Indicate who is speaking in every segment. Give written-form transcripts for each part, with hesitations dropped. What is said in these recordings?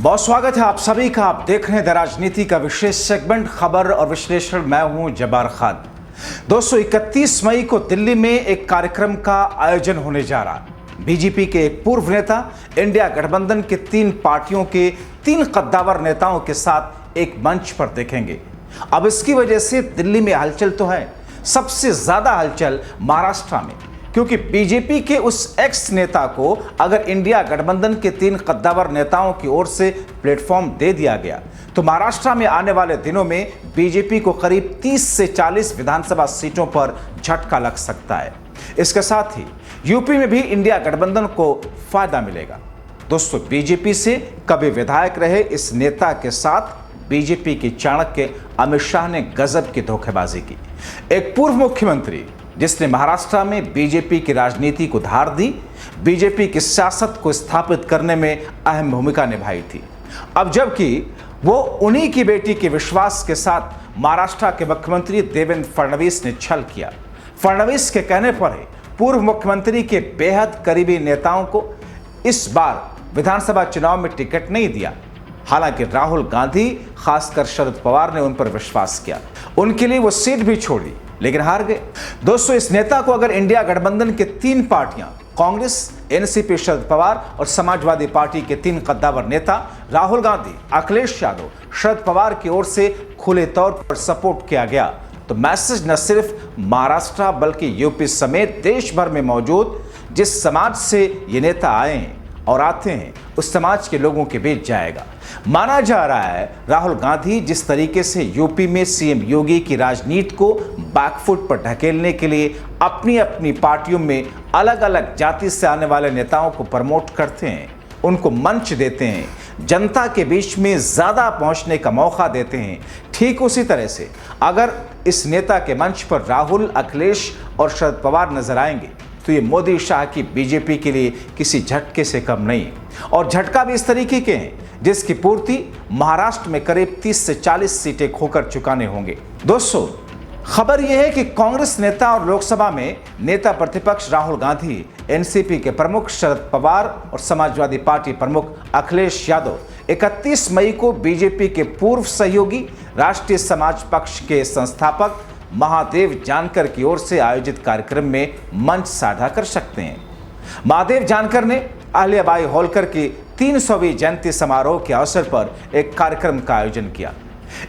Speaker 1: बहुत स्वागत है आप सभी का। आप देख रहे हैं द राजनीति का विशेष सेगमेंट खबर और विश्लेषण। मैं हूं जब्बार खान। दोस्तों, 31 मई को दिल्ली में एक कार्यक्रम का आयोजन होने जा रहा है। बीजेपी के एक पूर्व नेता इंडिया गठबंधन के 3 पार्टियों के 3 कद्दावर नेताओं के साथ एक मंच पर देखेंगे। अब इसकी वजह से दिल्ली में हलचल तो है, सबसे ज्यादा हलचल महाराष्ट्र में, क्योंकि बीजेपी के उस एक्स नेता को अगर इंडिया गठबंधन के 3 कद्दावर नेताओं की ओर से प्लेटफॉर्म दे दिया गया तो महाराष्ट्र में आने वाले दिनों में बीजेपी को करीब 30 से 40 विधानसभा सीटों पर झटका लग सकता है। इसके साथ ही यूपी में भी इंडिया गठबंधन को फायदा मिलेगा। दोस्तों, बीजेपी से कभी विधायक रहे इस नेता के साथ बीजेपी के चाणक्य अमित शाह ने गजब की धोखेबाजी की। एक पूर्व मुख्यमंत्री जिसने महाराष्ट्र में बीजेपी की राजनीति को धार दी, बीजेपी की सियासत को स्थापित करने में अहम भूमिका निभाई थी। अब जबकि वो उन्हीं की बेटी के विश्वास के साथ महाराष्ट्र के मुख्यमंत्री देवेंद्र फडणवीस ने छल किया। फडणवीस के कहने पर ही पूर्व मुख्यमंत्री के बेहद करीबी नेताओं को इस बार विधानसभा चुनाव में टिकट नहीं दिया। हालांकि राहुल गांधी, खासकर शरद पवार ने उन पर विश्वास किया, उनके लिए वो सीट भी छोड़ी, लेकिन हार गए। दोस्तों, इस नेता को अगर इंडिया गठबंधन के 3 पार्टियां कांग्रेस, एनसीपी शरद पवार और समाजवादी पार्टी के 3 कद्दावर नेता राहुल गांधी, अखिलेश यादव, शरद पवार की ओर से खुले तौर पर सपोर्ट किया गया तो मैसेज न सिर्फ महाराष्ट्र बल्कि यूपी समेत देश भर में मौजूद जिस समाज से ये नेता आए हैं और आते हैं उस समाज के लोगों के बीच जाएगा। माना जा रहा है राहुल गांधी जिस तरीके से यूपी में सीएम योगी की राजनीति को बैकफुट पर ढकेलने के लिए अपनी अपनी पार्टियों में अलग अलग जाति से आने वाले नेताओं को प्रमोट करते हैं, उनको मंच देते हैं, जनता के बीच में ज्यादा पहुंचने का मौका देते हैं, ठीक उसी तरह से अगर इस नेता के मंच पर राहुल, अखिलेश और शरद पवार नजर आएंगे तो ये मोदी शाह की बीजेपी के लिए किसी झटके से कम नहीं है। और झटका भी इस तरीके के हैं जिसकी पूर्ति महाराष्ट्र में करीब 30 से 40 सीटें खोकर चुकाने होंगे। दोस्तों, खबर यह है कि कांग्रेस नेता और लोकसभा में नेता प्रतिपक्ष राहुल गांधी, एनसीपी के प्रमुख शरद पवार और समाजवादी पार्टी प्रमुख अखिलेश यादव 31 मई को बीजेपी के पूर्व सहयोगी राष्ट्रीय समाज पक्ष के संस्थापक महादेव जानकर की ओर से आयोजित कार्यक्रम में मंच साझा कर सकते हैं। महादेव जानकर ने अहिल्याबाई होलकर की 300वीं जयंती समारोह के अवसर पर एक कार्यक्रम का आयोजन किया।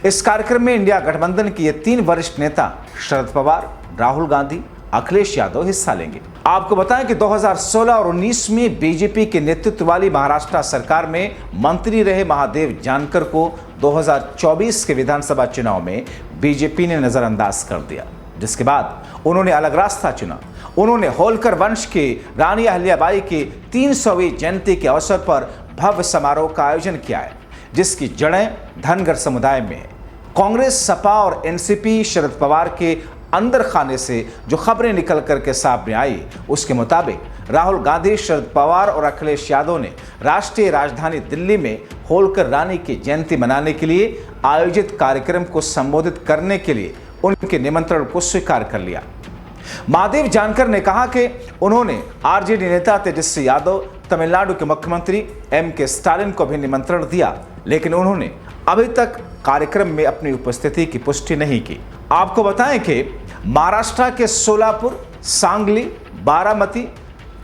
Speaker 1: इस कार्यक्रम में इंडिया गठबंधन के ये 3 वरिष्ठ नेता शरद पवार, राहुल गांधी, अखिलेश यादव हिस्सा लेंगे। आपको बताएं कि 2016 और 19 में बीजेपी के नेतृत्व वाली महाराष्ट्र सरकार में मंत्री रहे महादेव जानकर को 2024 के विधानसभा चुनाव में बीजेपी ने नजरअंदाज कर दिया, जिसके बाद उन्होंने अलग रास्ता चुना। उन्होंने होलकर वंश की रानी अहिल्याबाई की 300वीं जयंती के अवसर पर भव्य समारोह का आयोजन किया है, जिसकी जड़ें धनगर समुदाय में है। कांग्रेस, सपा और एनसीपी शरद पवार के अंदर खाने से जो खबरें निकल करके सामने आई उसके मुताबिक राहुल गांधी, शरद पवार और अखिलेश यादव ने राष्ट्रीय राजधानी दिल्ली में होलकर रानी की जयंती मनाने के लिए आयोजित कार्यक्रम को संबोधित करने के लिए उनके निमंत्रण को स्वीकार कर लिया। महादेव जानकर ने कहा कि उन्होंने आरजेडी नेता तेजस्वी यादव, तमिलनाडु के मुख्यमंत्री एम.के. स्टालिन को भी निमंत्रण दिया, लेकिन उन्होंने अभी तक कार्यक्रम में अपनी उपस्थिति की पुष्टि नहीं की। आपको बताएं कि महाराष्ट्र के सोलापुर, सांगली, बारामती,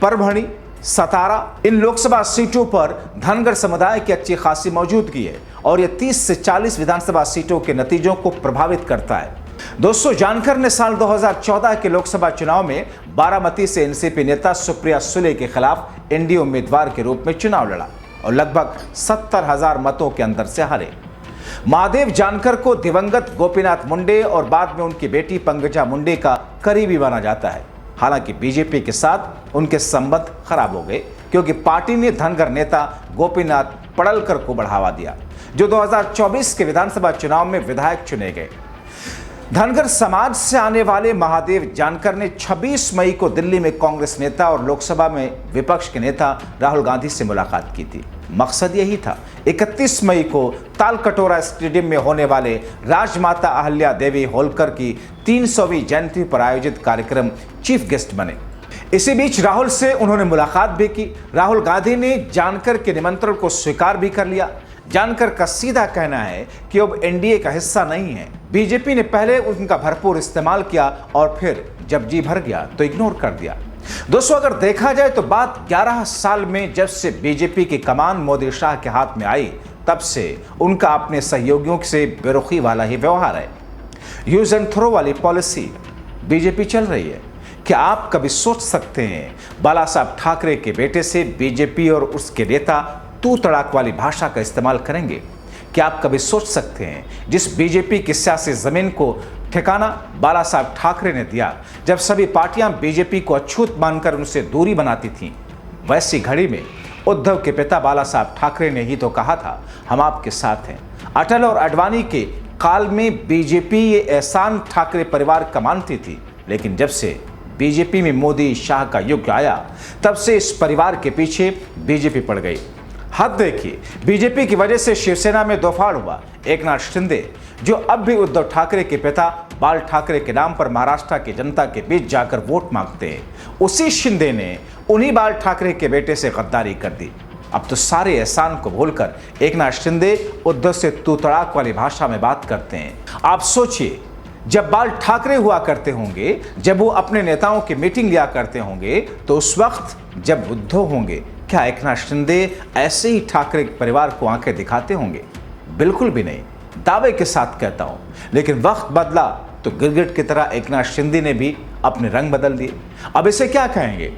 Speaker 1: परभणी, सतारा इन लोकसभा सीटों पर धनगर समुदाय की अच्छी खासी मौजूदगी है और यह 30 से 40 विधानसभा सीटों के नतीजों को प्रभावित करता है। दोस्तों, जानकर ने साल 2014 के लोकसभा चुनाव में बारामती से एनसीपी नेता सुप्रिया सुले के खिलाफ एनडीए उम्मीदवार के रूप में चुनाव लड़ा और लगभग 70,000 मतों के अंतर से हारे। महादेव जानकर को दिवंगत गोपीनाथ मुंडे और बाद में उनकी बेटी पंकजा मुंडे का करीबी माना जाता है। हालांकि बीजेपी के साथ उनके संबंध खराब हो गए क्योंकि पार्टी ने धनगर नेता गोपीनाथ पडलकर को बढ़ावा दिया, जो 2024 के विधानसभा चुनाव में विधायक चुने गए। धनगर समाज से आने वाले महादेव जानकर ने 26 मई को दिल्ली में कांग्रेस नेता और लोकसभा में विपक्ष के नेता राहुल गांधी से मुलाकात की थी। मकसद यही था 31 मई को तालकटोरा स्टेडियम में होने वाले राजमाता अहिल्या देवी होलकर की 300वीं जयंती पर आयोजित कार्यक्रम चीफ गेस्ट बने। इसी बीच राहुल से उन्होंने मुलाकात भी की। राहुल गांधी ने जानकर के निमंत्रण को स्वीकार भी कर लिया। जानकर का सीधा कहना है कि अब एनडीए का हिस्सा नहीं है। बीजेपी ने पहले उनका भरपूर इस्तेमाल किया और फिर जब जी भर गया तो इग्नोर कर दिया। दोस्तों, अगर देखा जाए तो बात 11 साल में जब से बीजेपी की कमान मोदी शाह के हाथ में आई तब से उनका अपने सहयोगियों से बेरुखी वाला ही व्यवहार है। यूज एंड थ्रो वाली पॉलिसी बीजेपी चल रही है। क्या आप कभी सोच सकते हैं बाला साहब ठाकरे के बेटे से बीजेपी और उसके नेता तू तड़ाक वाली भाषा का इस्तेमाल करेंगे? क्या आप कभी सोच सकते हैं जिस बीजेपी की सियासी जमीन को ठिकाना बाला साहब ठाकरे ने दिया, जब सभी पार्टियां बीजेपी को अछूत मानकर उनसे दूरी बनाती थीं, वैसी घड़ी में उद्धव के पिता बाला साहब ठाकरे ने ही तो कहा था, हम आपके साथ हैं। अटल और आडवाणी के काल में बीजेपी ये एहसान ठाकरे परिवार का मानती थी, लेकिन जब से बीजेपी में मोदी शाह का युग आया तब से इस परिवार के पीछे बीजेपी पड़ गई। हद देखिए, बीजेपी की वजह से शिवसेना में दोफाड़ हुआ। एकनाथ शिंदे, जो अब भी उद्धव ठाकरे के पिता बाल ठाकरे के नाम पर महाराष्ट्र की जनता के बीच जाकर वोट मांगते हैं, उसी शिंदे ने उन्हीं बाल ठाकरे के बेटे से गद्दारी कर दी। अब तो सारे एहसान को भूलकर एकनाथ शिंदे उद्धव से तू तड़ाक वाली भाषा में बात करते हैं। आप सोचिए, जब बाल ठाकरे हुआ करते होंगे, जब वो अपने नेताओं की मीटिंग लिया करते होंगे, तो उस वक्त जब उद्धव होंगे, क्या एकनाथ शिंदे ऐसे ही ठाकरे परिवार को आंखें दिखाते होंगे? बिल्कुल भी नहीं, दावे के साथ कहता हूं। लेकिन वक्त बदला तो गिरगिट की तरह एकनाथ शिंदे ने भी अपने रंग बदल दिए। अब इसे क्या कहेंगे?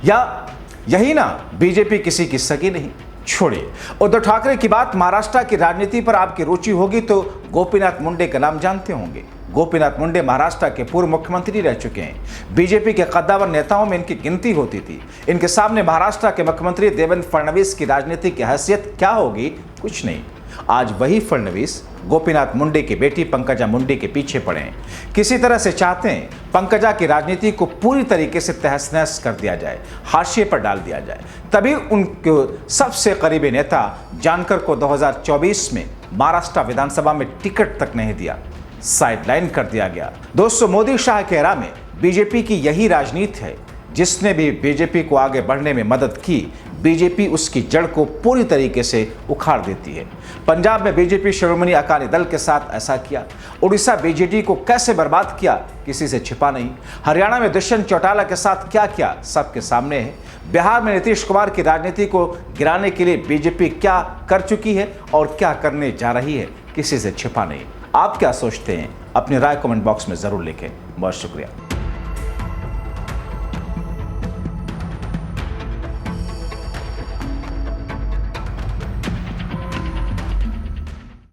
Speaker 1: या यही ना, बीजेपी किसी की सगी नहीं। छोड़िए उद्धव ठाकरे की बात। महाराष्ट्र की राजनीति पर आपकी रुचि होगी तो गोपीनाथ मुंडे का नाम जानते होंगे। गोपीनाथ मुंडे महाराष्ट्र के पूर्व मुख्यमंत्री रह चुके हैं। बीजेपी के कद्दावर नेताओं में इनकी गिनती होती थी। इनके सामने महाराष्ट्र के मुख्यमंत्री देवेंद्र फडणवीस की राजनीति की हैसियत क्या होगी? कुछ नहीं। आज वही फडणवीस गोपीनाथ मुंडे की बेटी पंकजा मुंडे के पीछे पड़े हैं। किसी तरह से चाहते हैं पंकजा की राजनीति को पूरी तरीके से तहस नहस कर दिया जाए, हाशिए पर डाल दिया जाए। तभी उनके सबसे करीबी नेता जानकर को 2024 में महाराष्ट्र विधानसभा में टिकट तक नहीं दिया, साइडलाइन कर दिया गया। दोस्तों, मोदी शाह के एरा में बीजेपी की यही राजनीति है। जिसने भी बीजेपी को आगे बढ़ने में मदद की, बीजेपी उसकी जड़ को पूरी तरीके से उखाड़ देती है। पंजाब में बीजेपी शिरोमणि अकाली दल के साथ ऐसा किया। उड़ीसा बीजेडी को कैसे बर्बाद किया, किसी से छिपा नहीं। हरियाणा में दुष्यंत चौटाला के साथ क्या किया, सबके सामने है। बिहार में नीतीश कुमार की राजनीति को गिराने के लिए बीजेपी क्या कर चुकी है और क्या करने जा रही है, किसी से छिपा नहीं। आप क्या सोचते हैं? अपनी राय कमेंट बॉक्स में जरूर लिखें। बहुत शुक्रिया।